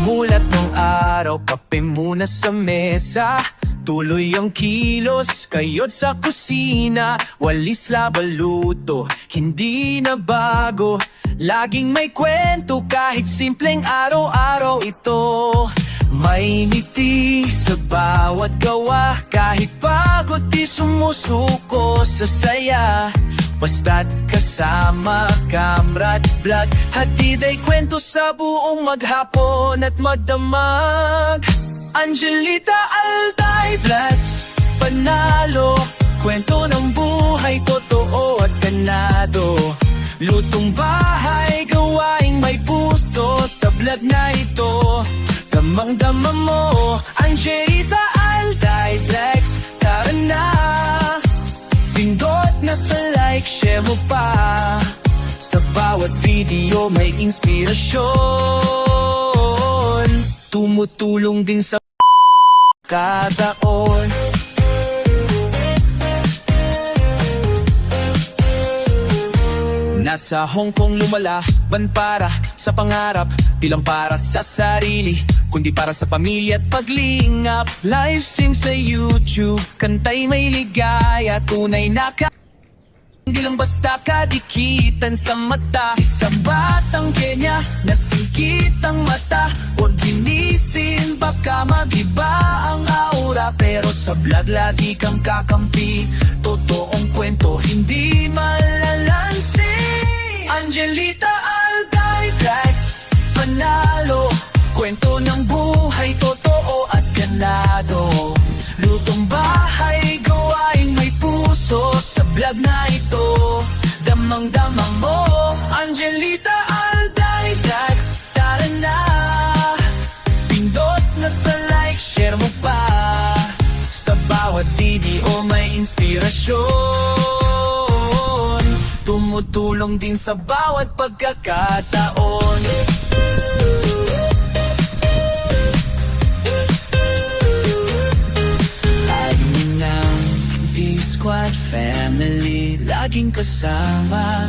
Mulat ng araw, kape muna sa mesa. Tuloy ang kilos, kayod sa kusina. Walis labaluto, hindi na bago. Laging may kwento kahit simpleng araw-araw ito. May ngiti sa bawat gawa, kahit pagod di sumusuko sa saya. Basta't kasama, kamrat, vlog, hatid ay kwento sa buong maghapon at magdamag. Angelita Alday Vlogs, panalo, kwento ng buhay, totoo at ganado. Lutong bahay, gawaing may puso, sa vlog na ito, damang-dama mo. Angelita Alday Vlogs, tara na, pindot na sa like, share mo pa. Sa bawat video may inspirasyon, tumutulong din sa kataon. Nasa Hong Kong lumalaban para sa pangarap, di lang para sa sarili, kundi para sa pamilya at paglingap. Livestream sa YouTube, kantay may ligaya, tunay na hindi lang basta kadikitan sa mata. Isang batang Kenya, nasingkit ang mata. Huwag ginisin, baka magiba ang aura. Pero sa vlog lagi kang kakampi, totoong kwento, hindi malalansi. Angelita Alday Vlogs, panalo, kwento ng buhay, totoo at ganado. Lutong bahay, gawaing may puso, sa vlog na ito, damang-dama mo. Angelita Alday Vlogs, tara na, pindot na sa like, share mo pa. Sa bawat video may inspirasyon, tumutulong din sa bawat pagkakataon. Squad family, laging kasama.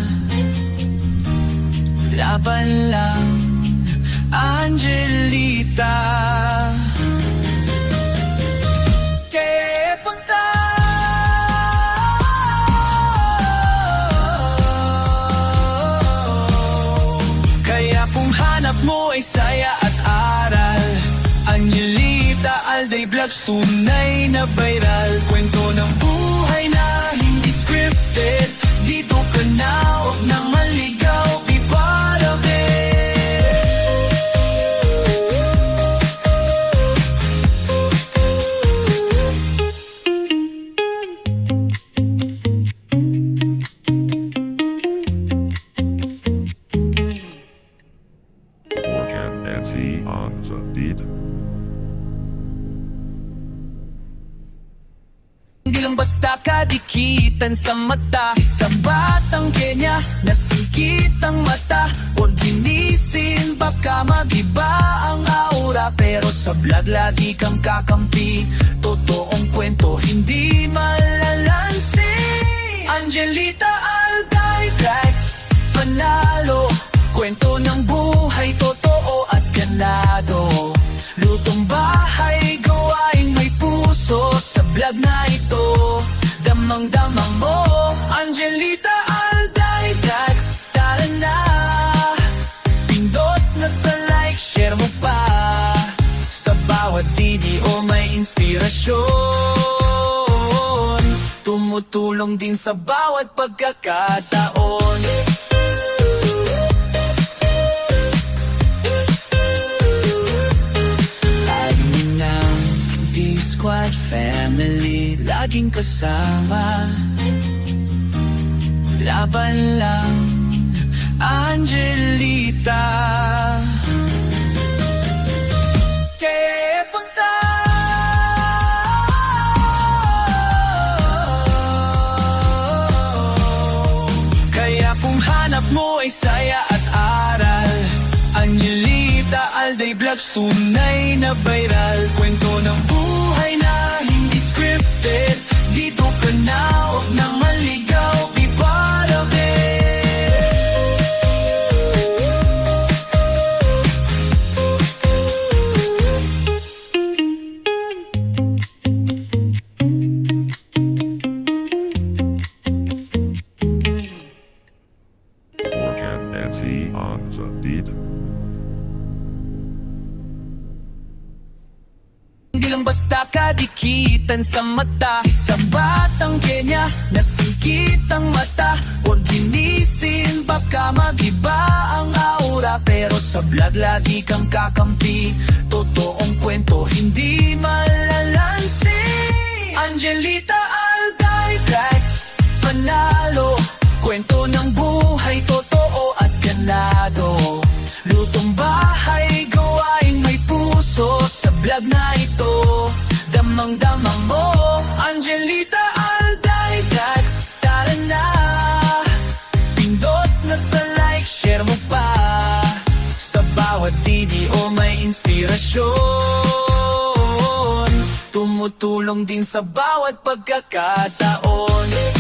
Laban lang, Angelita. Que punta, kaya kung hanap mo ay saya at aral, Angelita Alday Vlogs, tunay na viral. Kwento ng buhay na hindi scripted, dito ka na, huwag nang maligaw, be part of it. Morgan Nancy on the beat. Hindi lang basta kadikitan sa mata. Isang batang Kenya, nasingkit ang mata. Huwag ginisin, baka magiba ang aura. Pero sa vlog lagi kang kakampi, totoong kwento, hindi malalansi. Angelita Alday Vlogs, panalo, kwento ng buhay, totoo at ganado. Lutong bahay, gawaing may puso, sa vlog na ito, damang-dama mo. Angelita Alday Vlogs, tara na, pindot na sa like, share mo pa. Sa bawat video may inspirasyon, tumutulong din sa bawat pagkakataon. Squad family, laging kasama. Laban lang, Angelita. Que punta, kaya kung hanap mo ay saya at aral, Angelita Alday Vlogs, tunay na viral. Kwento ng buhay na hindi scripted, dito ka na, huwag nang maligaw, be part of it. Di lang basta kadikitan sa mata. Isang batang Kenya na singkit ang mata. Huwag ginisin, baka mag-iba ang aura. Pero sa vlog lagi kang kakampi. Totoong kwento, hindi malalansi. Angelita Alday-Rex, panalo. Kwento ng buhay, totoo at ganado. Lutong bahay, gawaing may puso. Sa vlog na ito, damang-damang mo. Angelita Alday-Rex, tara na. Pindot na sa like, share mo pa. Sa bawat video may inspirasyon. Tumutulong din sa bawat pagkakataon.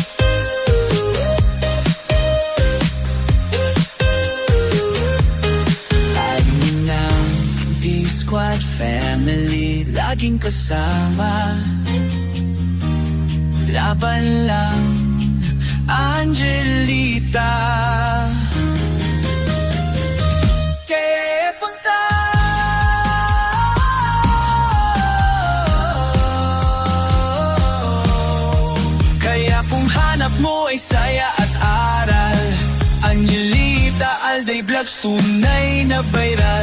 Squad family, laging kasama. Laban lang, Angelita. Kaya punta. Kaya kung hanap mo ay saya at aral, Angelita Alday Vlogs, tunay na viral.